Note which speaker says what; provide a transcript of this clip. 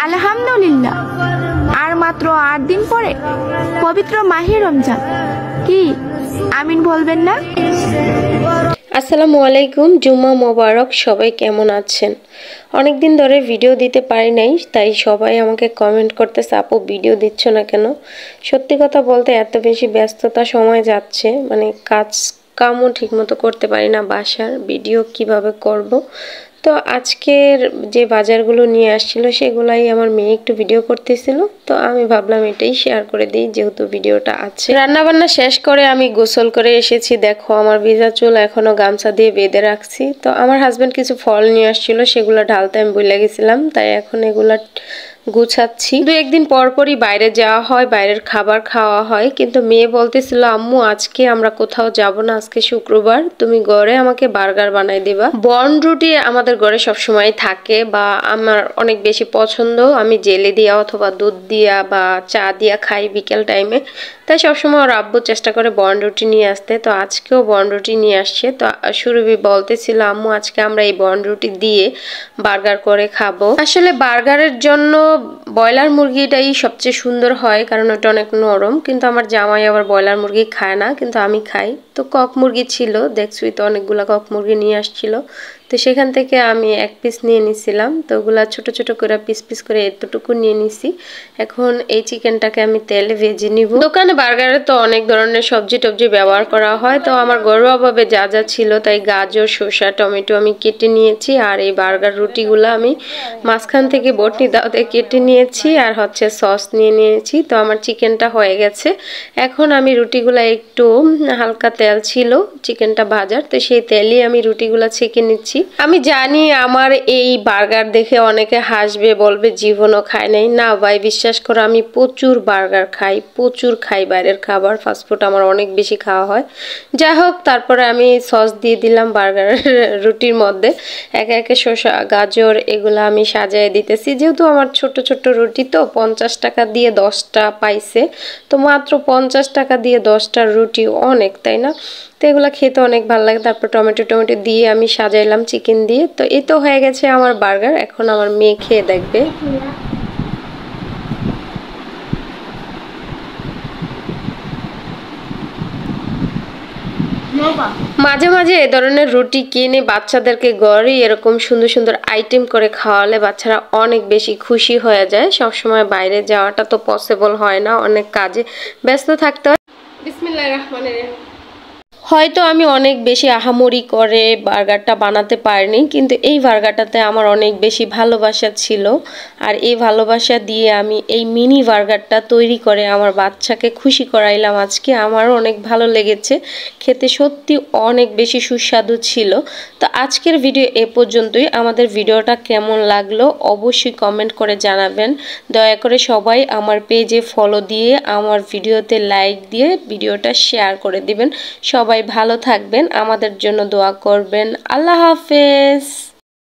Speaker 1: আলহামদুলিল্লাহ, আর মাত্র ৮ দিন পরে পবিত্র মাহে রমজান। কি আমিন বলবেন না?
Speaker 2: আসসালামু আলাইকুম, জুম্মা মোবারক। সবাই কেমন আছেন? অনেক দিন ধরে ভিডিও দিতে পারি নাই, তাই সবাই আমাকে কমেন্ট করতেছে, আপু ভিডিও দিচ্ছ না কেন? সত্যি কথা বলতে এত বেশি ব্যস্ততা সময় যাচ্ছে, মানে কামও ঠিকমতো করতে পারি না, বাসার ভিডিও কিভাবে করব। তো আজকের যে বাজারগুলো নিয়ে আসছিল সেগুলাই আমার মেয়ে একটু ভিডিও করতেছিল, তো আমি ভাবলাম এটাই শেয়ার করে দিই যেহেতু ভিডিওটা আছে। রান্নাবান্না শেষ করে আমি গোসল করে এসেছি। দেখো আমার ভিজা চুল এখনো গামছা দিয়ে বেঁধে রাখছি। তো আমার হাজব্যান্ড কিছু ফল নিয়ে আসছিল, সেগুলো ঢালতে আমি ভুলে গেছিলাম, তাই এখন এগুলা গুছাচ্ছি। ২-১ দিন পর পরই বাইরে যাওয়া হয়, বাইরের খাবার খাওয়া হয়, কিন্তু মেয়ে বলতেছিল আম্মু আজকে আমরা কোথাও যাব না, আজকে শুক্রবার, তুমি ঘরে আমাকে বার্গার বানাই দিবা। বর্ন রুটি আমাদের ঘরে সবসময় থাকে, বা আমার অনেক বেশি পছন্দ। আমি জেলি দিয়া অথবা দুধ দিয়া বা চা দিয়া খাই বিকেল টাইমে, তাই সবসময় ওর আব্বু চেষ্টা করে বর্ন রুটি নিয়ে আসতে। তো আজকেও বর্ন রুটি নিয়ে আসছে। তো সুরভি বলতেছিল আম্মু আজকে আমরা এই বর্ন রুটি দিয়ে বার্গার করে খাবো। আসলে বার্গারের জন্য ব্রয়লার মুরগিটাই সবচেয়ে সুন্দর হয়, কারণ ওটা অনেক নরম। কিন্তু আমার জামাই আবার ব্রয়লার মুরগি খায় না, কিন্তু আমি খাই। তো কক মুরগি ছিল, দেখছুই তো অনেকগুলা কক মুরগি নিয়ে আসছিল। তো সেখান থেকে আমি 1 পিস নিয়ে নিছিলাম। তো ওগুলা ছোট ছোট করে পিস পিস করে এতটুকু নিয়ে নিছি। এখন এই চিকেনটাকে আমি তেলে ভেজে নিব। দোকানে বার্গারে তো অনেক ধরনের সবজি টবজি ব্যবহার করা হয়, তো আমার ঘরোয়াভাবে যা যা ছিল তাই গাজর, শসা, টমেটো আমি কেটে নিয়েছি। আর এই বার্গার রুটিগুলো আমি মাঝখান থেকে বটনি দাওতে কেটে নিয়েছি, আর হচ্ছে সস নিয়ে নিয়েছি। তো আমার চিকেনটা হয়ে গেছে। এখন আমি রুটিগুলো একটু হালকা তেল ছিল চিকেনটা ভাজার, তো সেই তেলই আমি রুটিগুলো ছেঁকে নিচ্ছি। আমি জানি আমার এই বার্গার দেখে অনেকে হাসবে, বলবে জীবনও খায় নাই। না ভাই, বিশ্বাস করো আমি প্রচুর বার্গার খাই, প্রচুর খাই বাইরের খাবার, ফাস্টফুড আমার অনেক বেশি খাওয়া হয়। যাই হোক, তারপরে আমি সস দিয়ে দিলাম বার্গারের রুটির মধ্যে। একে একে শসা, গাজর এগুলো আমি সাজিয়ে দিতেছি। যেহেতু আমার ছোট ছোট রুটি, তো 50 টাকা দিয়ে 10টা পাইছে। তো মাত্র 50 টাকা দিয়ে 10টা রুটি অনেক, তাই না? তো এগুলো খেতে অনেক ভালো লাগে। তারপর টমেটো টমেটো দিয়ে আমি সাজাইলাম চিকেন দিয়ে। তো এই তো হয়ে গেছে আমার বার্গার। এখন আমার মেয়ে খেয়ে দেখবে। মাঝে মাঝে এ ধরনের রুটি কিনে বাচ্চাদেরকে ঘরে এরকম সুন্দর সুন্দর আইটেম করে খাওয়ালে বাচ্চারা অনেক বেশি খুশি হয়ে যায়। সবসময় বাইরে যাওয়াটা তো পসিবল হয় না, অনেক কাজে ব্যস্ত থাকতে হয়। বিসমিল্লাহির রহমানির রহিম। হয়তো আমি অনেক বেশি আহামরি করে বার্গারটা বানাতে পারিনি, কিন্তু এই বার্গারটাতে আমার অনেক বেশি ভালোবাসা ছিল। আর এই ভালোবাসা দিয়ে আমি এই মিনি বার্গারটা তৈরি করে আমার বাচ্চাকে খুশি করাইলাম আজকে। আমারও অনেক ভালো লেগেছে, খেতে সত্যি অনেক বেশি সুস্বাদু ছিল। তো আজকের ভিডিও এ পর্যন্তই। আমাদের ভিডিওটা কেমন লাগলো অবশ্যই কমেন্ট করে জানাবেন। দয়া করে সবাই আমার পেজে ফলো দিয়ে আমার ভিডিওতে লাইক দিয়ে ভিডিওটা শেয়ার করে দিবেন। সবাই ভালো থাকবেন, আমাদের জন্য দোয়া করবেন। আল্লাহ হাফেজ।